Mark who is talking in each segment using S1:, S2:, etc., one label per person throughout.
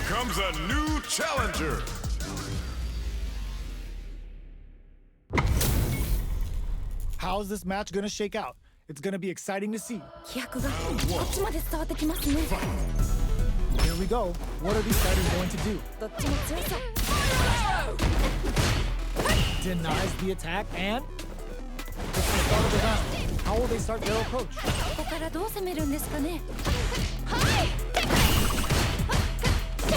S1: comes a new challenger.
S2: How's this match gonna shake out? It's gonna be exciting to see.
S3: 気迫がこっちまで伝わってきますね。
S2: Here we go. What are these fighters going to do?
S3: どっちも強そう。
S2: Denies the attack and it's the start of the round. How will they start their approach?
S3: ここからどう攻めるんですかね。
S2: You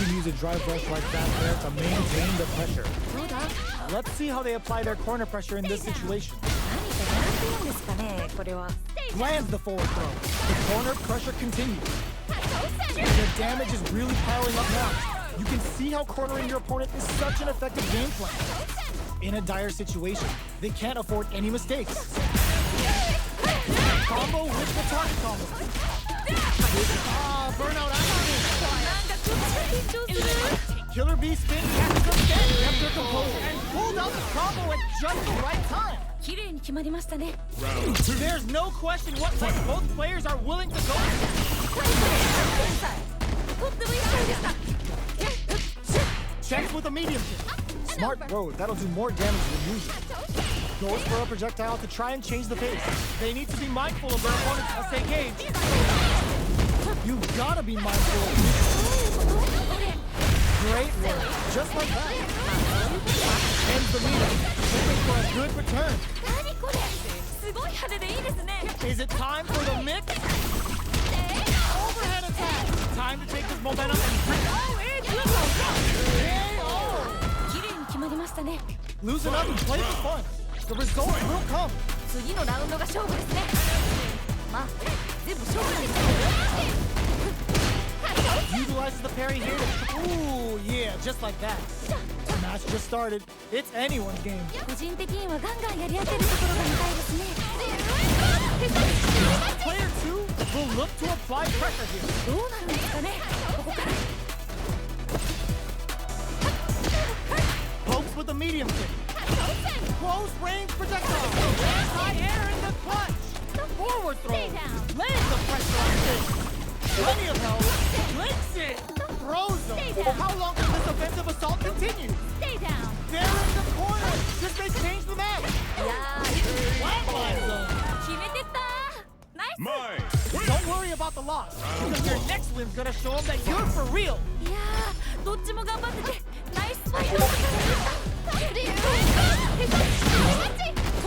S2: can use a drive rush like that there to maintain the pressure.
S3: どうだ？
S2: Let's see how they apply their corner pressure in this situation.
S3: 何か狙ってるんですかね、これは。
S2: Lands the forward throw. The corner pressure continues. The damage is really piling up now. You can see how cornering your opponent is such an effective game plan. In a dire situation, they can't afford any mistakes. Combo with the target combo. Burnout Killer Bee spin catches them dead, kept their composure, and pulled out the combo at just the right time.
S3: 綺麗に決まりましたね。
S2: There's no question what length both players are willing to go.
S3: とってもいい試合でした。
S2: Checks with a medium kick. Smart throw, that'll do more damage than usual. Goes for a projectile to try and change the pace. They need to be mindful of their opponent's essay gauge. You've gotta be mindful of this. Great work, just like that. Ends the meter, hoping for a good return.
S3: 何これ？すごい派手でいいですね。
S2: Is it time for the mix? Overhead attack. Time to take this momentum and bring KO.
S3: 綺麗に決まりましたね。
S2: Loosen up and play for fun. The result will come.
S3: 次のラウンドが勝負ですね。まあ、全部勝負なんですよ。
S2: Utilizes the parry here to... Ooh, yeah, just like that. The match just started. It's anyone's game.
S3: 個人的にはガンガンやり合ってるところが見たいですね。
S2: Player 2 will look to apply pressure here.
S3: どうなるんですかね。ここから。
S2: Pokes with a medium kick. Close range projectile. High air in the punch. Forward throw. Lands the pressure on this. Plenty of help. Links it. Throws them. How long can this offensive assault continue?
S3: Stay down.
S2: They're in the corner. This may change the match.
S3: いやー、
S2: Flatline zone.
S3: 決めてったー。ナイス。
S1: Mine.
S2: Don't worry about the loss, because your next win's gonna show them that you're for real.
S3: いやー、どっちも頑張っててナイスファイトを。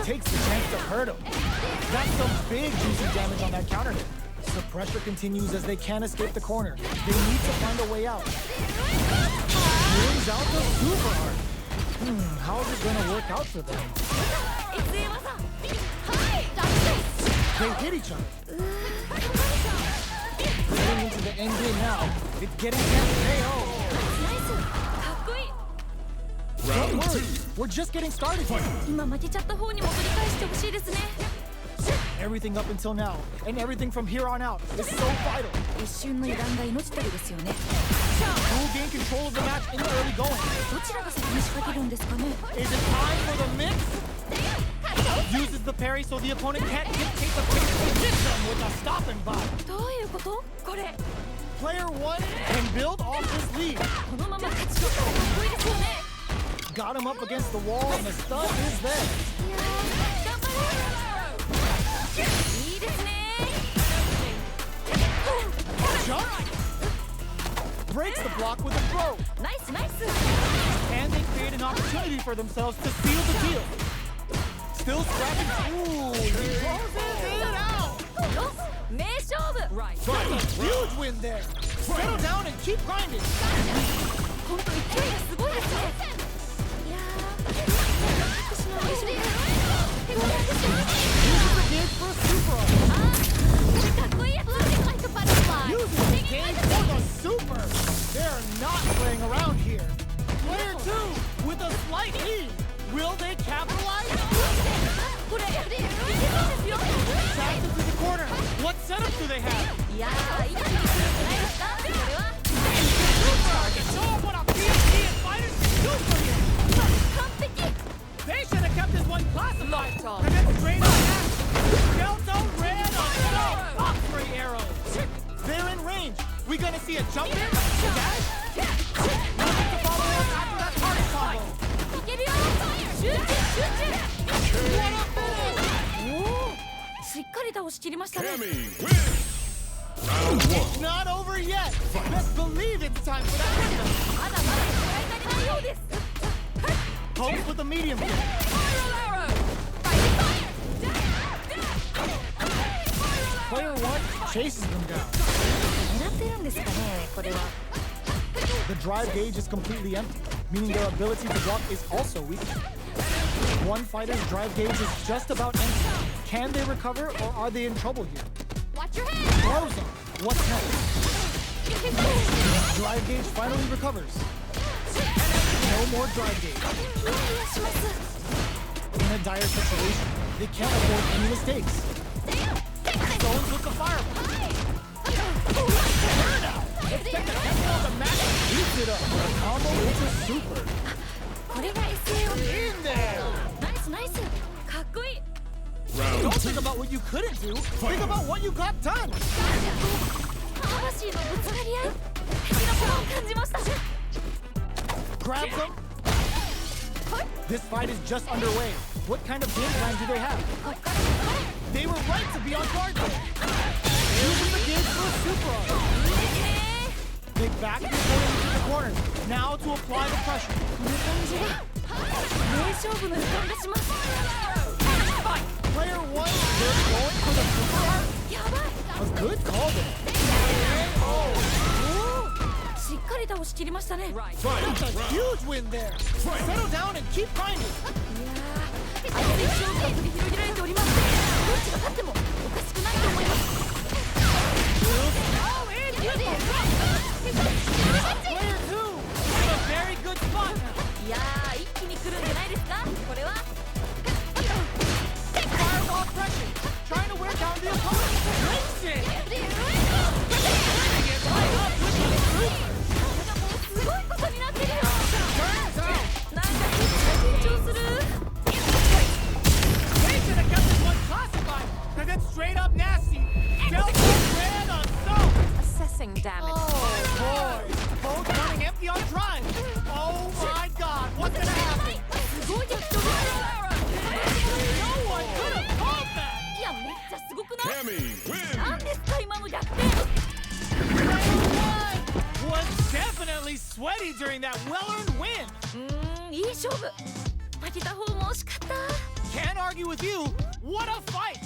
S2: Takes the chance to hurt him. That's some big juicy damage on that counter hit. The pressure continues as they can't escape the corner. They need to find a way out. Brings out the super art. How is it gonna work out for them? They hit each other. Getting into the end game now. It's getting KO.
S3: かっこいい。
S2: Don't worry, we're just getting started here.
S3: 今負けちゃった方にも取り返してほしいですね。
S2: Everything up until now, and everything from here on out, is so vital.
S3: 一瞬の油断が命取りですよね。
S2: Who will gain control of the match in the early going?
S3: どちらが先に仕掛けるんですかね。
S2: Is it time for the mix? Uses the parry so the opponent can't dictate the pace and hits them with a stopping block.
S3: どういうこと？これ。
S2: Player 1 can build off this lead.
S3: このまま勝ち取ったらかっこいいですよね。
S2: Got him up against the wall and the stun is there.
S3: いやー、頑張れ。いいですね。
S2: Jump! Breaks the block with a throw.
S3: ナイスナイス。
S2: And they create an opportunity for themselves to seal the deal. Still scrapping. Ooh, he closes it out.
S3: 名勝負。
S2: That's a huge win there. Settle down and keep grinding.
S3: 本当勢いがすごいですね。いやー、勝ってしまうでしょうね。どうなんでしょう。
S2: Uses the gauge for a super art.
S3: これかっこいいやつ。Like a butterfly.
S2: Uses the gauge for the super. They're not playing around here. Player 2 with a slight lead. Will they capitalize?
S3: これ、いけそうですよ。
S2: Taps into the corner. What setup do they have?
S3: いやー、一気に来るんじゃないですか。これは。
S2: Show them what a PhD in fighters can do for you.
S3: 完璧。
S2: They should have kept this one classified. And then straight on that. Delta red on Fox ray arrows. They're in range. We gonna see a jump in? A dash? Nothing to follow up after that target combo.
S3: いけるよ集中集中
S2: What a finish!
S3: おおしっかり倒しきりましたね
S1: Cammy wins. Round one.
S2: It's not over yet. Best believe it's time for that window.
S3: まだまだ戦い足りないようです
S2: Pose with the medium kick. Player one chases them down.
S3: 狙ってるんですかねこれは
S2: The drive gauge is completely empty, meaning their ability to block is also weak. One fighter's drive gauge is just about empty. Can they recover or are they in trouble here?
S3: Watch your head
S2: Throws them. What's next? Drive gauge finally recovers. No more drive gauge.
S3: します
S2: In a dire situation, they can't afford any mistakes. Stones with the fireball. Expect a tempo of the match. Beats it up. A combo into super.
S3: これが SAO
S2: In there.
S3: ナイスナイスかっこいい
S1: Round
S2: Don't
S1: two.
S2: think about what you couldn't do. Think about what you got done.
S3: 魂のぶつかり合い敵のパワーを感じました
S2: Grabs them. This fight is just underway. What kind of game plan do they have?
S3: こっからこっから
S2: They were right to be on guard there. Using the gauge for a super arm.
S3: いいですね
S2: They back the opponent into the corner. Now to apply the pressure.
S3: この感じが名勝負の予感がします
S2: Player one, they're going for the super arm.
S3: やばい
S2: A good call there.
S3: おしっかり倒しきりましたねいや
S2: That's a huge win there. Settle down and keep grinding.
S3: 熱い勝負が繰り広げられておりますどっちが勝ってもおかしくないと思います
S2: Player two, in a very good spot now.
S3: いやー一気に来るんじゃないですかこれは
S2: Fireball pressure, trying to wear down the opponent. Wins it. Turning it right up with the super.
S3: すごいことになってるよ
S2: Turns out.
S3: なんか緊張する
S2: They should have kept this one classified, because it's straight up nasty. Delta ran on soap.
S3: Assessing damage
S2: Oh boy, both running empty on drive. Oh my God, what's gonna happen?
S3: すごい逆境です
S2: No one could have called that.
S3: いやめっちゃすごくない
S1: Cammy
S3: なん
S1: wins.
S3: ですか今の逆転
S2: Player one was definitely sweaty during that well-earned win.
S3: いい勝負負けた方も惜しかった
S2: Can't argue with you. What a fight.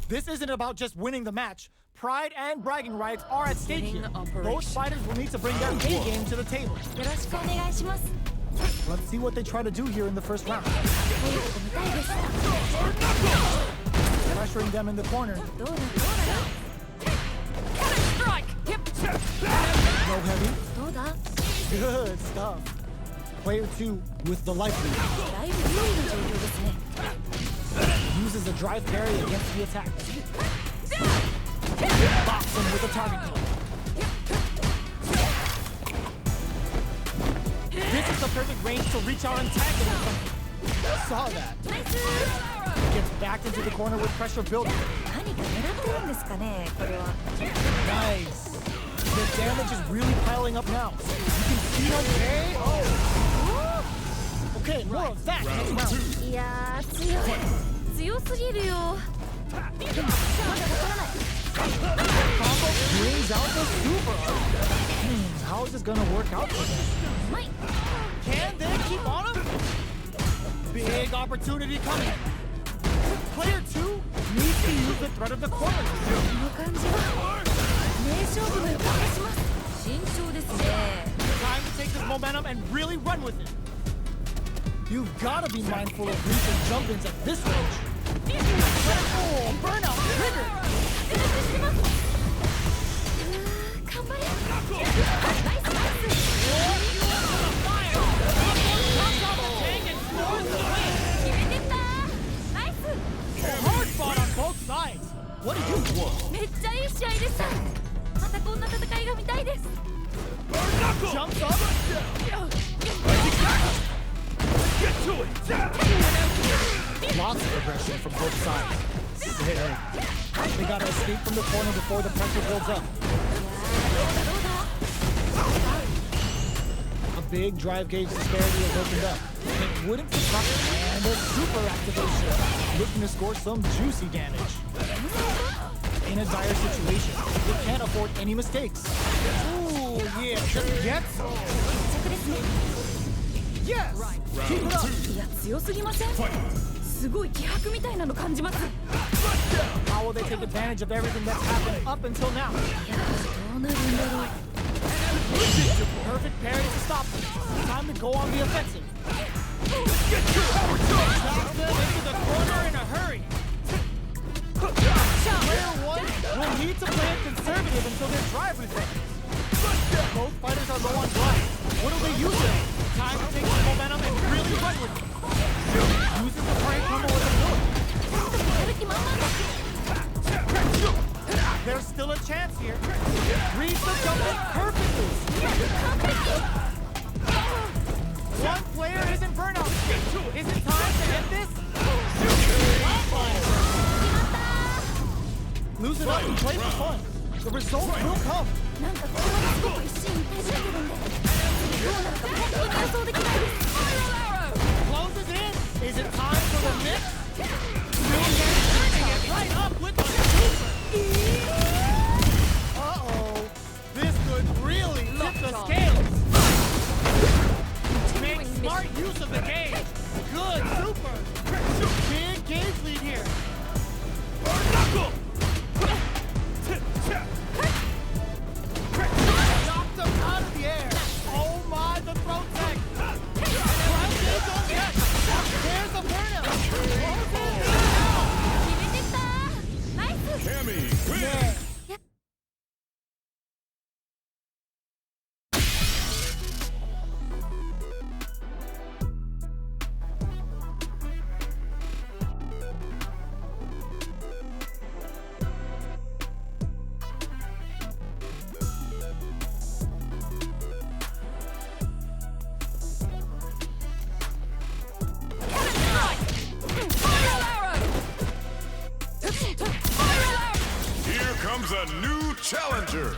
S2: This isn't about just winning the match. Pride and bragging rights are at stake here. Both fighters will need to bring their A game to the table.
S3: よろしくお願いします
S2: Let's see what they try to do here in the first round.
S3: 早く見たいです
S2: Pressuring them in the corner.
S3: どうだ
S2: No heavy.
S3: どうだ
S2: Good stuff. Player two with the life lead.
S3: だいぶ有利な状況ですね
S2: Uses a drive parry against the attack. Box him with a target kill. This is the perfect range to reach our antagonist. Saw that.
S3: ナイス
S2: Gets backed into the corner with pressure building.
S3: 何か狙ってるんですかねこれは
S2: Nice. The damage is really piling up now. You can see okay. Oh. Okay, more of that next round.
S3: いやー強すぎるよでもまだわからない
S2: Combo brings out the super. How is this gonna work out for them?
S3: うまい
S2: Can they keep on him? Big opportunity coming. Player two needs to use the threat of the corner.
S3: この感じは名勝負の予感がします慎重ですね
S2: Time to take this momentum and really run with it. You've got to be mindful of reach and jump-ins at this range. Oh, burnout triggered.
S3: 頑張れいが見たいです。
S2: Jumps up.
S1: Get to it!
S2: Lots of aggression from both sides. Sick. They gotta escape from the corner before the pressure builds up. A big drive gauge disparity has opened up. It wouldn't surprise me. And a super activation. Looking to score some juicy damage. In a dire situation, they can't afford any mistakes. Ooh, yeah, just get some.
S3: 着ですね。
S2: Yes! Keep it up!
S3: いや強すぎません？すごい気迫みたいなの感じます。
S2: How will they take advantage of everything that's happened up until now?
S3: いやどうなるんだろう。
S2: Perfect parry to stop them. Time to go on the offensive.
S1: Get to it!
S2: Knock them into the corner in a hurry. Player one will need to play it conservative until their drive recovers. Both fighters are low on drive. What will they use it? Time to take the momentum and really run with it. Uses the parry combo with a bullet.
S3: やる気満々だ。
S2: There's still a chance here. Reads the jump perfectly. One player is in burnout. Is it time to end this? Lose it up and play for fun. The result will come.
S3: なんかこれはすごく一心に手じってるんで、どうなるか本当に予想できないです。
S2: Closes in. Is it time for the mix? Still turning it right up with the super. Uh-oh. This could really tip the scales. Make smart use of the gauge. Good super. Big gauge lead here.
S1: Knuckle!
S2: Knocked him out of the air. Oh my, the throat tech. Ground gauge on deck. There's a burnout. Closes it down.
S3: 決めてきた。ナイス。
S1: Cammy, win!
S2: Yeah.
S1: Here comes a new challenger!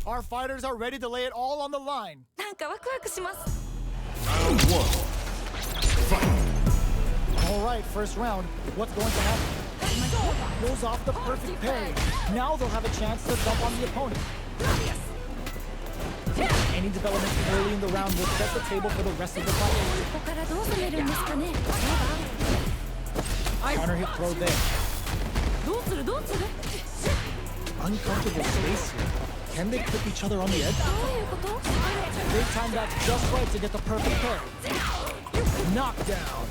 S2: Our fighters are ready to lay it all on the line.
S3: なんかワクワクします。
S1: Round one. Fight!
S2: All right, first round. What's going to happen? Pulls off the perfect parry. Now they'll have a chance to jump on the opponent. Any development early in the round will set the table for the rest of the fight.
S3: ここからどう攻めるんですかね。
S2: Counter hit throw there.
S3: どうするどうする。
S2: Uncomfortable space here. Can they clip each other on the edge?
S3: どういうこと？
S2: They timed that just right to get the perfect parry. Knockdown.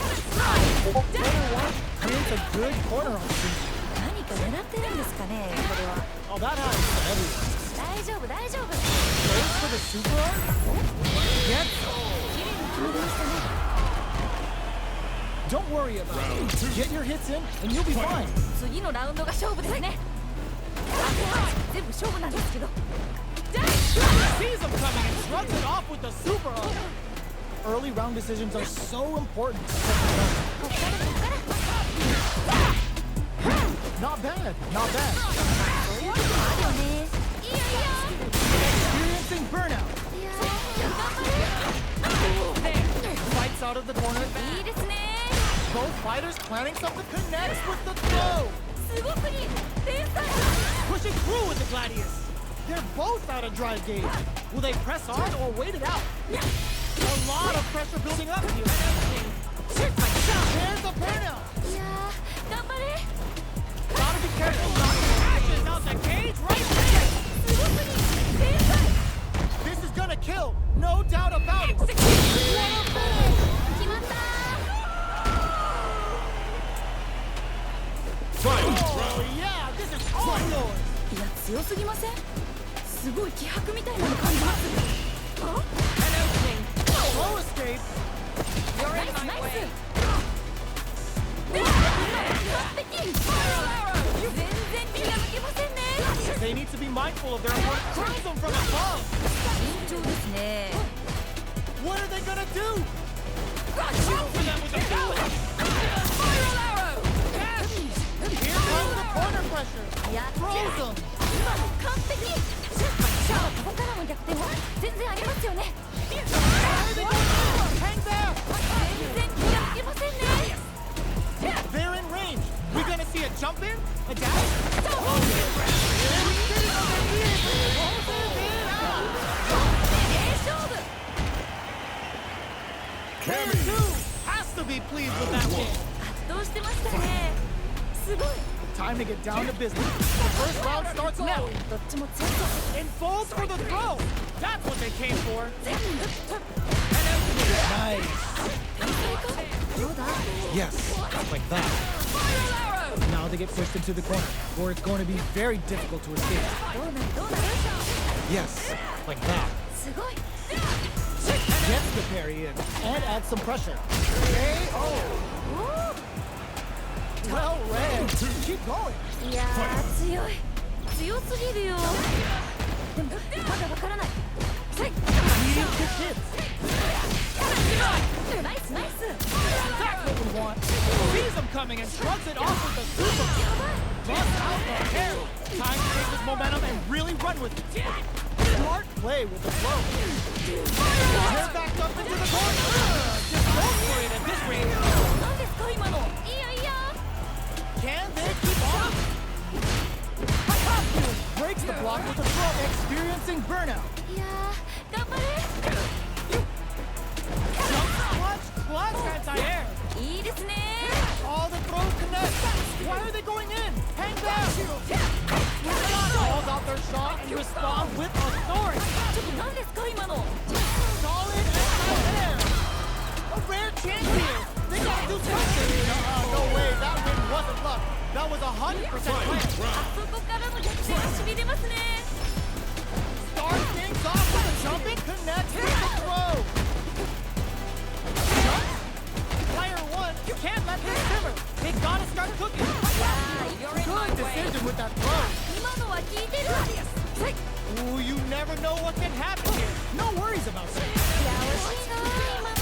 S2: Player one creates a good corner on Shinji.
S3: 何か狙ってるんですかね。これは。
S2: Oh, that happens to everyone.
S3: 大丈夫大丈夫。
S2: Goes for the super arm? Yes.
S3: 綺麗に決まりましたね。
S2: Don't worry about it. Get your hits in and you'll be fine.
S3: 次のラウンドが勝負ですね。全部勝負なんですけど。
S2: Sees him coming and shrugs it off with the super arm. Early round decisions are so important to set the tone.
S3: こっからこっから。
S2: Not bad, not bad.
S3: そういうこともあるよね。いいよいいよ。
S2: Experiencing burnout.
S3: いや頑張
S2: There. Fights out of the corner.
S3: れ。いいですね。
S2: Both fighters planning something connects with the throw.
S3: すごくいい。天才。
S2: Pushing through with the gladius. They're both out of drive gauge. Will they press on or wait it out? A lot of pressure building up here. There's the burnout.
S3: いや頑張れ。
S2: Gotta be careful not to ashes out the cage right there.
S3: すごくいい。天才。
S2: This is gonna kill, no doubt about it. What a move!
S3: 決まった。強すぎません？すごい気迫みたいなの感じます。
S2: Slow escape.
S3: ナイスナイス。完璧。全然気が抜けませんね。
S2: They need to be mindful of their opponent. Cross them from above.
S3: 慎重ですね。
S2: What are they gonna do?
S1: For them with the power.
S2: Here comes the corner pressure.
S3: やっ
S2: Throws them.
S3: 今の完璧。ここからの逆転は全然ありますよね。
S2: Hang there.
S3: 全然気が抜けませんね。
S2: They're in range. We gonna see a jump in? A dash?
S3: 勝負。
S2: Player two has to be pleased with that win.
S3: 圧倒してましたね。すごい。
S2: Time to get down to business. The first round starts now.
S3: どっちも強そう。
S2: And falls for the throw. That's what they came for. Nice.
S3: どうだ？
S2: Yes, like that. Now they get pushed into the corner, where it's going to be very difficult to escape.
S3: どうなるどうなる？
S2: Yes, like that.
S3: すごい。
S2: Gets the parry in and adds some pressure. KO. Well read. Keep going.
S3: いやー強い。強すぎるよ。でもまだわからない。はい。
S2: Leading to hits.
S3: ナイスナイス。
S2: That's what we want. Sees him coming and shrugs it off with a super bust out the hair. Time to take this momentum and really run with it. Smart play with the throw. Hair backed up into the corner. Just go for it at this rate.
S3: 何ですか今の？いやいや。
S2: Can they keep on? Breaks the block with a throw, experiencing burnout.
S3: いやー頑張れ。
S2: Clutch anti-air.
S3: いいですね。
S2: All the throws connect. Why are they going in? Hang down. Calls out their shot and respond with authority.
S3: ちょっと何ですか今の？
S2: Solid anti-air. A rare chance here. They gotta do something. No way. That win wasn't luck. That was 100% plan.
S3: あそこからの逆転は痺れますね。
S2: Start things off with a jump and connects with the throw. Player one, you can't let this simmer. They gotta start cooking. Good decision with that throw.
S3: 今のは効いてる。はい。
S2: Ooh, you never know what can happen here. No worries about that.
S3: いや惜しいな今